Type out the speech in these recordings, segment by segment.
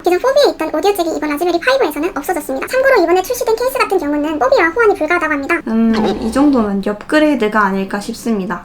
기존 4B에 있던 오디오 잭이 이번 라즈베리 5에서는 없어졌습니다. 참고로 이번에 출시된 케이스 같은 경우는 4B와 호환이 불가하다고 합니다. 이 정도면 업그레이드가 아닐까 싶습니다.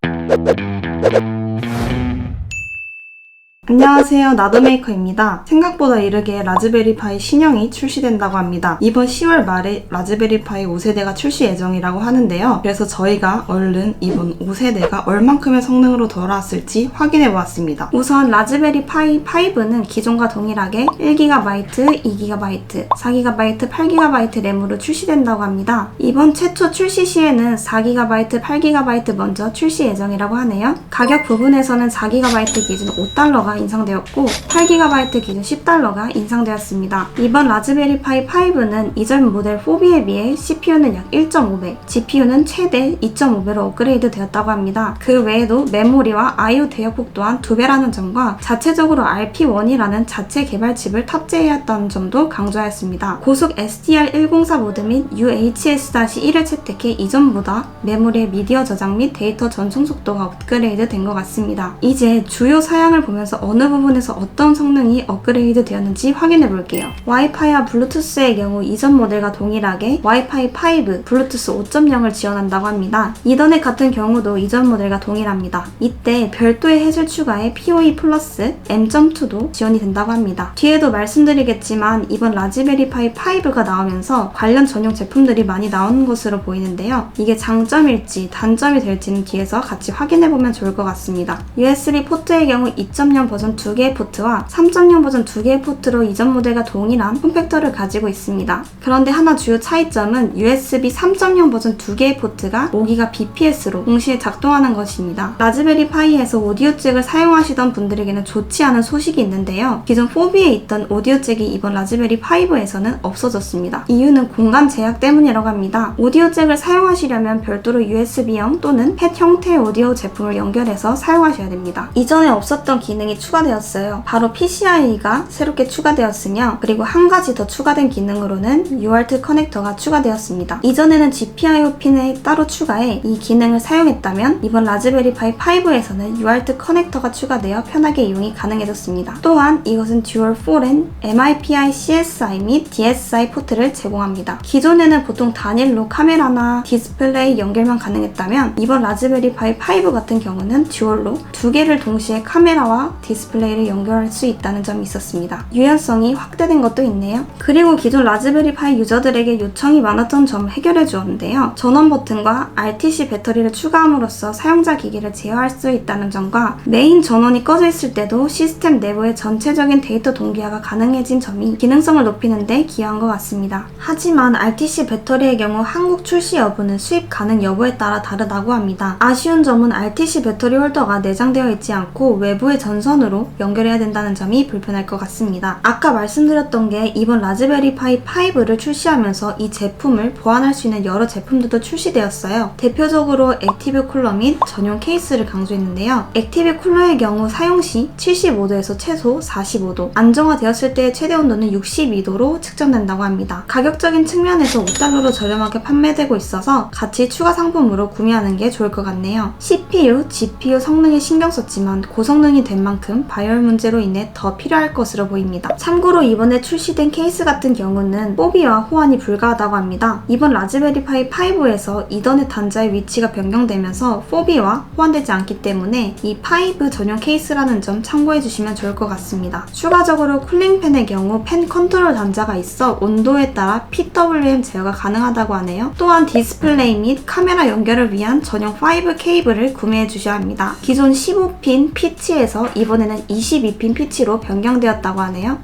안녕하세요, 나도메이커입니다. 생각보다 이르게 라즈베리 파이 신형이 출시된다고 합니다. 이번 10월 말에 라즈베리 파이 5세대가 출시 예정이라고 하는데요. 그래서 저희가 얼른 이번 5세대가 얼만큼의 성능으로 돌아왔을지 확인해보았습니다. 우선 라즈베리 파이 5는 기존과 동일하게 1GB, 2GB, 4GB, 8GB 램으로 출시된다고 합니다. 이번 최초 출시 시에는 4GB, 8GB 먼저 출시 예정이라고 하네요. 가격 부분에서는 4GB 기준 $5가 인상되었고 8GB 기준 $10가 인상되었습니다. 이번 라즈베리 파이 5는 이전 모델 4B에 비해 CPU는 약 1.5배, GPU는 최대 2.5배로 업그레이드 되었다고 합니다. 그 외에도 메모리와 I/O 대역폭 또한 2배라는 점과 자체적으로 RP1이라는 자체 개발 칩을 탑재해왔다는 점도 강조하였습니다. 고속 SDR104 모드 및 UHS-1을 채택해 이전보다 메모리의 미디어 저장 및 데이터 전송 속도가 업그레이드 된 것 같습니다. 이제 주요 사양을 보면서 어느 부분에서 어떤 성능이 업그레이드 되었는지 확인해 볼게요. 와이파이와 블루투스의 경우 이전 모델과 동일하게 와이파이 5, 블루투스 5.0을 지원한다고 합니다. 이더넷 같은 경우도 이전 모델과 동일합니다. 이때 별도의 해줄 추가에 PoE 플러스 M.2도 지원이 된다고 합니다. 뒤에도 말씀드리겠지만 이번 라즈베리 파이 5가 나오면서 관련 전용 제품들이 많이 나오는 것으로 보이는데요. 이게 장점일지 단점이 될지는 뒤에서 같이 확인해보면 좋을 것 같습니다. USB 포트의 경우 2.0 버전 2개의 포트와 3.0 버전 2개의 포트로 이전 모델과 동일한 폼팩터를 가지고 있습니다. 그런데 하나 주요 차이점은 USB 3.0 버전 2개의 포트가 5기가 BPS로 동시에 작동하는 것입니다. 라즈베리 파이에서 오디오 잭을 사용하시던 분들에게는 좋지 않은 소식이 있는데요. 기존 4B에 있던 오디오 잭이 이번 라즈베리 5에서는 없어졌습니다. 이유는 공간 제약 때문이라고 합니다. 오디오 잭을 사용하시려면 별도로 USB형 또는 팻 형태의 오디오 제품을 연결해서 사용하셔야 됩니다. 이전에 없었던 기능이 추가되었어요. 바로 PCI가 새롭게 추가되었으며 그리고 한 가지 더 추가된 기능으로는 UART 커넥터가 추가되었습니다. 이전에는 GPIO 핀에 따로 추가해 이 기능을 사용했다면 이번 라즈베리 파이 5에서는 UART 커넥터가 추가되어 편하게 이용이 가능해졌습니다. 또한 이것은 듀얼 4랜, MIPI CSI 및 DSI 포트를 제공합니다. 기존에는 보통 단일로 카메라나 디스플레이 연결만 가능했다면 이번 라즈베리 파이 5 같은 경우는 듀얼로 두 개를 동시에 카메라와 디스플레이를 연결할 수 있다는 점이 있었습니다. 유연성이 확대된 것도 있네요. 그리고 기존 라즈베리 파이 유저들에게 요청이 많았던 점을 해결해 주었는데요. 전원 버튼과 RTC 배터리를 추가함으로써 사용자 기기를 제어할 수 있다는 점과 메인 전원이 꺼져 있을 때도 시스템 내부의 전체적인 데이터 동기화가 가능해진 점이 기능성을 높이는 데 기여한 것 같습니다. 하지만 RTC 배터리의 경우 한국 출시 여부는 수입 가능 여부에 따라 다르다고 합니다. 아쉬운 점은 RTC 배터리 홀더가 내장되어 있지 않고 외부의 전선으로 연결해야 된다는 점이 불편할 것 같습니다. 아까 말씀드렸던 게 이번 라즈베리 파이 5를 출시하면서 이 제품을 보완할 수 있는 여러 제품들도 출시되었어요. 대표적으로 액티브 쿨러 및 전용 케이스를 강조했는데요. 액티브 쿨러의 경우 사용 시 75도에서 최소 45도, 안정화되었을 때의 최대 온도는 62도로 측정된다고 합니다. 가격적인 측면에서 $5로 저렴하게 판매되고 있어서 같이 추가 상품으로 구매하는 게 좋을 것 같네요. CPU, GPU 성능에 신경 썼지만 고성능이 된 만큼 발열 문제로 인해 더 필요할 것으로 보입니다. 참고로 이번에 출시된 케이스 같은 경우는 4B와 호환이 불가하다고 합니다. 이번 라즈베리 파이 5에서 이더넷 단자의 위치가 변경되면서 4B와 호환되지 않기 때문에 이 5 전용 케이스라는 점 참고해 주시면 좋을 것 같습니다. 추가적으로 쿨링팬의 경우 팬 컨트롤 단자가 있어 온도에 따라 PWM 제어가 가능하다고 하네요. 또한 디스플레이 및 카메라 연결을 위한 전용 5 케이블을 구매해 주셔야 합니다. 기존 15핀 피치에서 이번에는 22핀 피치로 변경되었다고 하네요.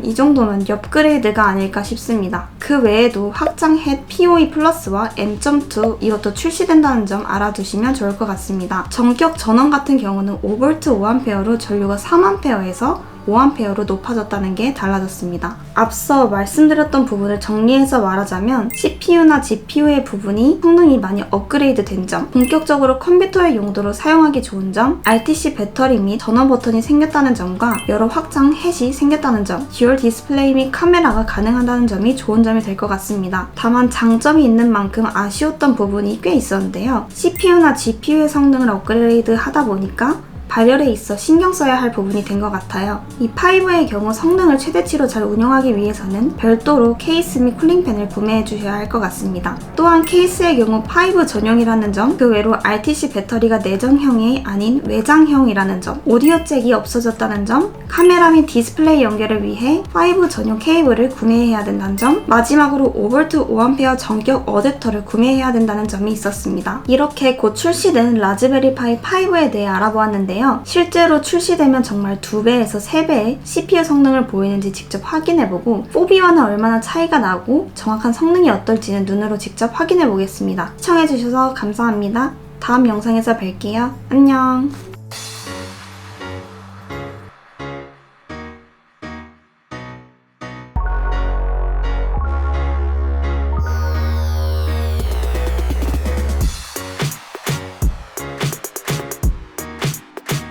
이 정도면 업그레이드가 아닐까 싶습니다. 그 외에도 확장 햅 PoE 플러스와 M.2 이것도 출시된다는 점 알아두시면 좋을 것 같습니다. 전격 전원 같은 경우는 5V 5A로 전류가 3A에서 5A로 높아졌다는 게 달라졌습니다. 앞서 말씀드렸던 부분을 정리해서 말하자면 CPU나 GPU의 부분이 성능이 많이 업그레이드 된 점, 본격적으로 컴퓨터의 용도로 사용하기 좋은 점, RTC 배터리 및 전원 버튼이 생겼다는 점과 여러 확장 햅이 생겼다는 점, 듀얼 디스플레이 및 카메라가 가능하다는 점이 좋은 점이 될 것 같습니다. 다만 장점이 있는 만큼 아쉬웠던 부분이 꽤 있었는데요. CPU나 GPU의 성능을 업그레이드 하다 보니까 발열에 있어 신경 써야 할 부분이 된 것 같아요. 이 5의 경우 성능을 최대치로 잘 운영하기 위해서는 별도로 케이스 및 쿨링팬을 구매해 주셔야 할 것 같습니다. 또한 케이스의 경우 5 전용이라는 점, 그 외로 RTC 배터리가 내장형이 아닌 외장형이라는 점, 오디오 잭이 없어졌다는 점, 카메라 및 디스플레이 연결을 위해 5 전용 케이블을 구매해야 된다는 점, 마지막으로 5V 5A 전격 어댑터를 구매해야 된다는 점이 있었습니다. 이렇게 곧 출시되는 라즈베리 파이 5에 대해 알아보았는데요. 실제로 출시되면 정말 2배에서 3배의 CPU 성능을 보이는지 직접 확인해보고 4B와는 얼마나 차이가 나고 정확한 성능이 어떨지는 눈으로 직접 확인해보겠습니다. 시청해주셔서 감사합니다. 다음 영상에서 뵐게요. 안녕.